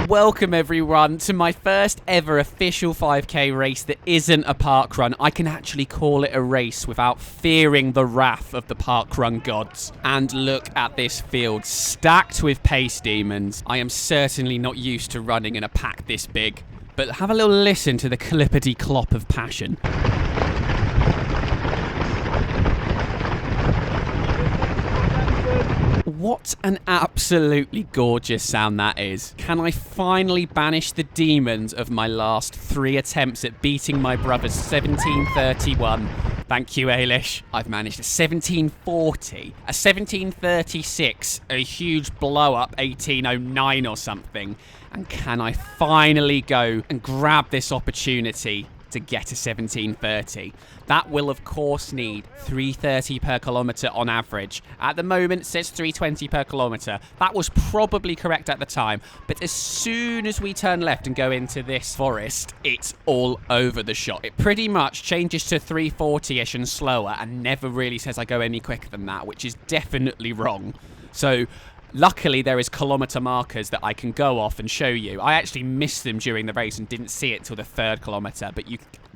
Welcome everyone to my first ever official 5k race that isn't a parkrun. I can actually call it a race without fearing the wrath of the parkrun gods. And look at this field, stacked with pace demons. I am certainly not used to running in a pack this big, but have a little listen to the clippity clop of passion. What an absolutely gorgeous sound that is. Can I finally banish the demons of my last 3 attempts at beating my brother's 1731? Thank you, Ailish. I've managed a 1740, a 1736, a huge blow-up 1809 or something. And can I finally go and grab this opportunity to get a 1730? That will of course need 330 per kilometre on average. At the moment it says 320 per kilometre. That was probably correct at the time, but as soon as we turn left and go into this forest, it's all over the shot. It pretty much changes to 340-ish and slower and never really says I go any quicker than that, which is definitely wrong. So luckily, there is kilometre markers that I can go off and show you. I actually missed them during the race and didn't see it till the 3rd kilometre, but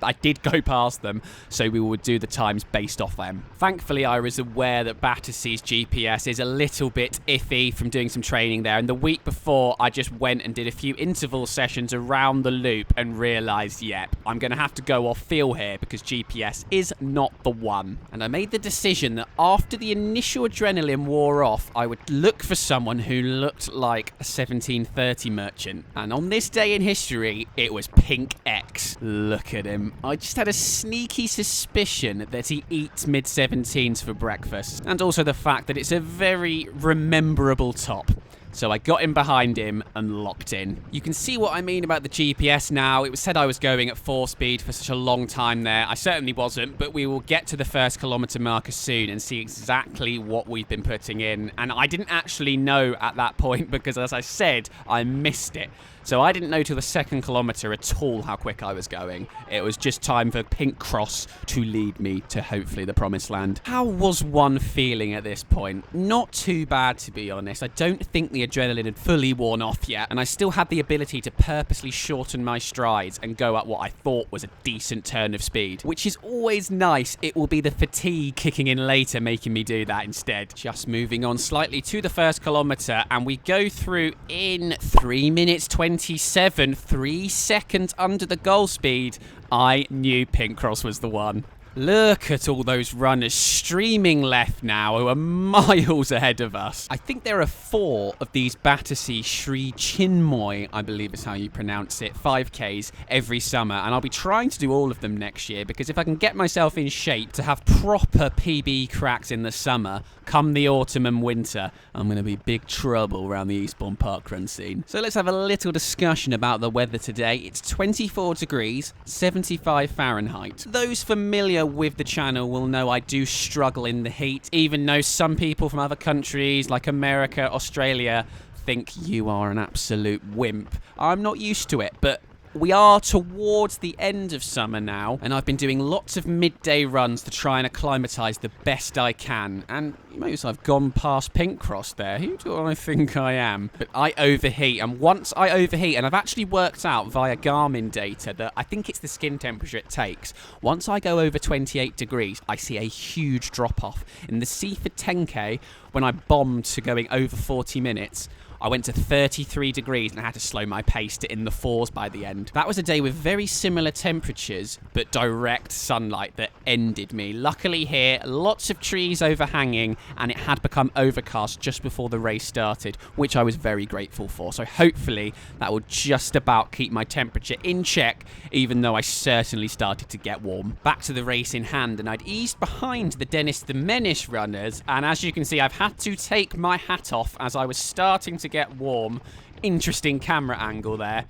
I did go past them, so we would do the times based off them. Thankfully, I was aware that Battersea's GPS is a little bit iffy from doing some training there, and the week before, I just went and did a few interval sessions around the loop and realised, yep, I'm going to have to go off feel here because GPS is not the one. And I made the decision that after the initial adrenaline wore off, I would look for someone who looked like a 1730 merchant. And on this day in history, it was Pink X. Look at him. I just had a sneaky suspicion that he eats mid-17s for breakfast. And also the fact that it's a very rememberable top. So I got in behind him and locked in. You can see what I mean about the GPS now. It was said I was going at 4 speed for such a long time there. I certainly wasn't, but we will get to the 1st kilometre marker soon and see exactly what we've been putting in. And I didn't actually know at that point because, as I said, I missed it. So I didn't know till the 2nd kilometre at all how quick I was going. It was just time for Pink Cross to lead me to hopefully the promised land. How was one feeling at this point? Not too bad, to be honest. I don't think the adrenaline had fully worn off yet, and I still had the ability to purposely shorten my strides and go at what I thought was a decent turn of speed, which is always nice. It will be the fatigue kicking in later making me do that instead. Just moving on slightly to the 1st kilometre, and we go through in 3 minutes 27, 3 seconds under the goal speed. I knew Pink Cross was the one. Look at all those runners streaming left now who are miles ahead of us. I think there are 4 of these Battersea Sri Chinmoy, I believe is how you pronounce it, 5Ks every summer. And I'll be trying to do all of them next year because if I can get myself in shape to have proper PB cracks in the summer, come the autumn and winter, I'm going to be big trouble around the Eastbourne Parkrun scene. So let's have a little discussion about the weather today. It's 24 degrees, 75 Fahrenheit. Those familiar with the channel will know I do struggle in the heat, even though some people from other countries like America, Australia think you are an absolute wimp. I'm not used to it, but we are towards the end of summer now, and I've been doing lots of midday runs to try and acclimatise the best I can. And you notice I've gone past Pink Cross there. Who do I think I am? But I overheat, and once I overheat, and I've actually worked out via Garmin data that I think it's the skin temperature it takes. Once I go over 28 degrees, I see a huge drop-off. In the Seaford 10K, when I bombed to going over 40 minutes, I went to 33 degrees and I had to slow my pace to in the 4s by the end. That was a day with very similar temperatures, but direct sunlight that ended me. Luckily here, lots of trees overhanging, and it had become overcast just before the race started, which I was very grateful for. So hopefully that will just about keep my temperature in check, even though I certainly started to get warm. Back to the race in hand, and I'd eased behind the Dennis the Menace runners, and as you can see, I've had to take my hat off as I was starting to get warm. Interesting camera angle there.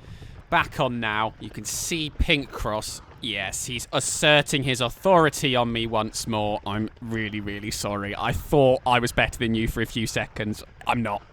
Back on now. You can see Pink Cross. Yes, he's asserting his authority on me once more. I'm really, really sorry. I thought I was better than you for a few seconds. I'm not.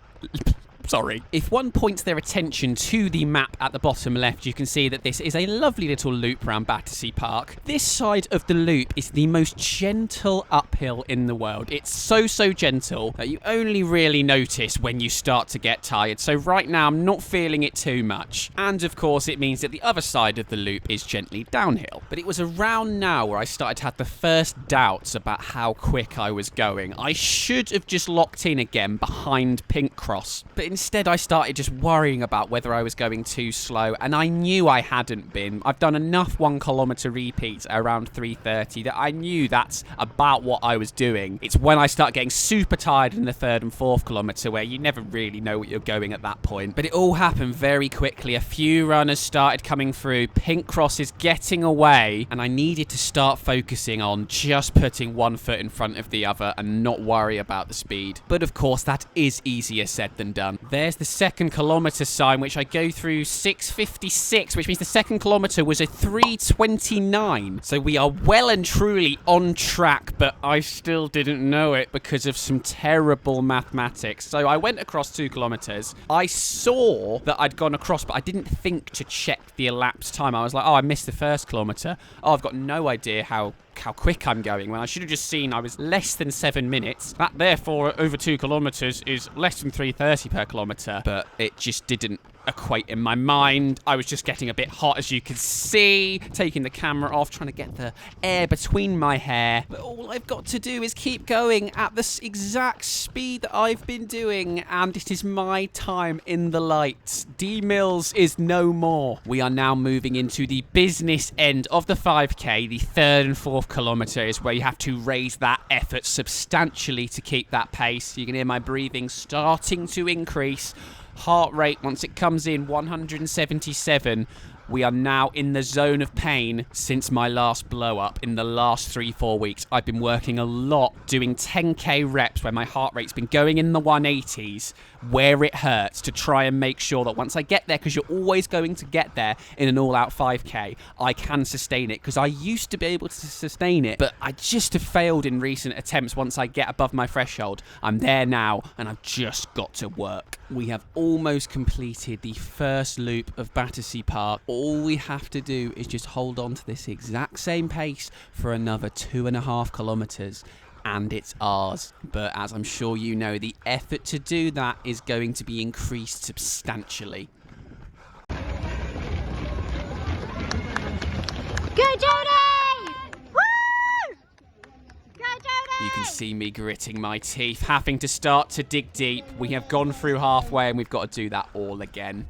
Sorry. If one points their attention to the map at the bottom left, you can see that this is a lovely little loop around Battersea Park. This side of the loop is the most gentle uphill in the world. It's so gentle that you only really notice when you start to get tired. So right now, I'm not feeling it too much. And of course, it means that the other side of the loop is gently downhill. But it was around now where I started to have the first doubts about how quick I was going. I should have just locked in again behind Pink Cross. But instead, I started just worrying about whether I was going too slow, and I knew I hadn't been. I've done enough 1 kilometre repeats at around 3:30 that I knew that's about what I was doing. It's when I start getting super tired in the 3rd and 4th kilometre where you never really know what you're going at that point. But it all happened very quickly. A few runners started coming through. Pink Cross is getting away, and I needed to start focusing on just putting one foot in front of the other and not worry about the speed. But of course, that is easier said than done. There's the 2nd kilometre sign, which I go through 6:56, which means the 2nd kilometre was a 3:29. So we are well and truly on track, but I still didn't know it because of some terrible mathematics. So I went across 2 kilometres. I saw that I'd gone across, but I didn't think to check the elapsed time. I was like, oh, I missed the 1st kilometre. Oh, I've got no idea how quick I'm going, when I should have just seen I was less than 7 minutes. That therefore over 2 kilometres is less than 3:30 per kilometre, but it just didn't equate in my mind. I was just getting a bit hot, as you can see, taking the camera off, trying to get the air between my hair. But all I've got to do is keep going at the exact speed that I've been doing, and it is my time in the lights. D Mills is no more. We are now moving into the business end of the 5K. The 3rd and 4th kilometre is where you have to raise that effort substantially to keep that pace. You can hear my breathing starting to increase. Heart rate, once it comes in, 177. We are now in the zone of pain since my last blow up in the last 3-4 weeks. I've been working a lot doing 10k reps where my heart rate's been going in the 180s where it hurts, to try and make sure that once I get there, because you're always going to get there in an all-out 5k, I can sustain it, because I used to be able to sustain it, but I just have failed in recent attempts. Once I get above my threshold, I'm there now, and I've just got to work. We have almost completed the first loop of Battersea Park. All we have to do is just hold on to this exact same pace for another 2.5 kilometres. And it's ours. But as I'm sure you know, the effort to do that is going to be increased substantially. Go, Jodie! Woo! Go, Jodie! You can see me gritting my teeth, having to start to dig deep. We have gone through halfway and we've got to do that all again.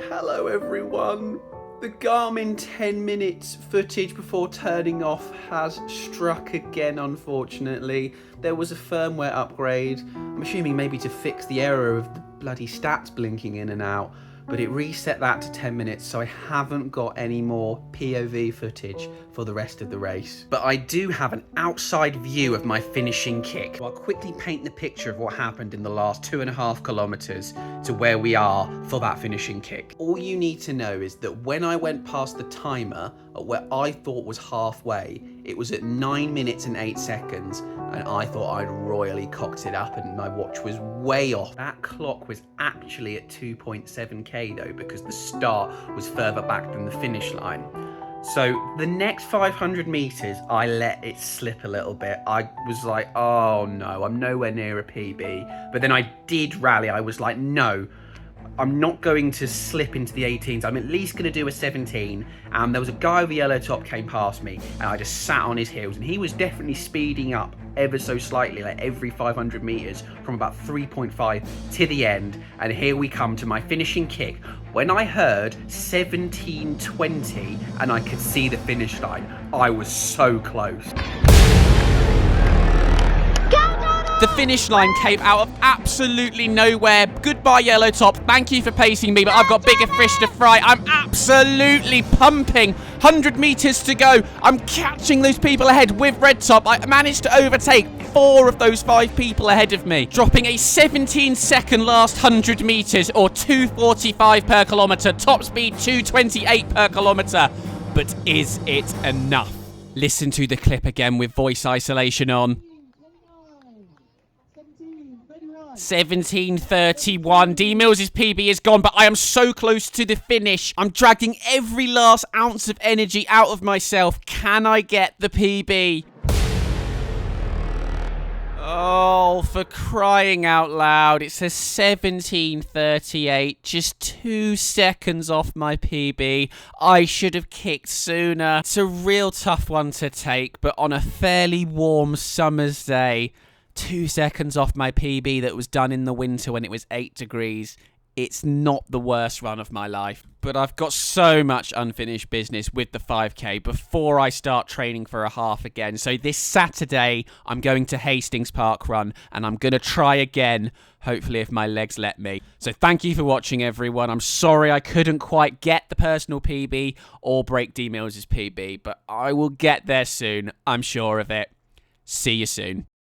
Hello everyone. The Garmin 10 minutes footage before turning off has struck again, unfortunately. There was a firmware upgrade, I'm assuming maybe to fix the error of the bloody stats blinking in and out, but it reset that to 10 minutes, so I haven't got any more POV footage for the rest of the race. But I do have an outside view of my finishing kick. I'll quickly paint the picture of what happened in the last 2.5 kilometres to where we are for that finishing kick. All you need to know is that when I went past the timer at where I thought was halfway, it was at 9 minutes and 8 seconds, and I thought I'd royally cocked it up and my watch was way off. That clock was actually at 2.7k though, because the start was further back than the finish line. So the next 500 meters, I let it slip a little bit. I was like, oh no, I'm nowhere near a PB. But then I did rally. I was like, no, I'm not going to slip into the 18s. I'm at least going to do a 17. And there was a guy with a yellow top came past me, and I just sat on his heels, and he was definitely speeding up ever so slightly, like every 500 meters from about 3.5 to the end. And here we come to my finishing kick. When I heard 17:20 and I could see the finish line, I was so close. The finish line came out of absolutely nowhere. Goodbye, yellow top. Thank you for pacing me, but I've got bigger fish to fry. I'm absolutely pumping. 100 meters to go. I'm catching those people ahead with red top. I managed to overtake 4 of those 5 people ahead of me, dropping a 17-second last 100 meters, or 2:45 per kilometer. Top speed 2:28 per kilometer. But is it enough? Listen to the clip again with voice isolation on. 17, 17:31. D Mills' PB is gone, but I am so close to the finish. I'm dragging every last ounce of energy out of myself. Can I get the PB? Oh, for crying out loud. It says 17:38, just 2 seconds off my PB. I should have kicked sooner. It's a real tough one to take, but on a fairly warm summer's day, 2 seconds off my PB that was done in the winter when it was 8 degrees. It's not the worst run of my life, but I've got so much unfinished business with the 5K before I start training for a half again. So this Saturday, I'm going to Hastings Parkrun, and I'm going to try again, hopefully if my legs let me. So thank you for watching, everyone. I'm sorry I couldn't quite get the personal PB or break D Mills' PB, but I will get there soon. I'm sure of it. See you soon.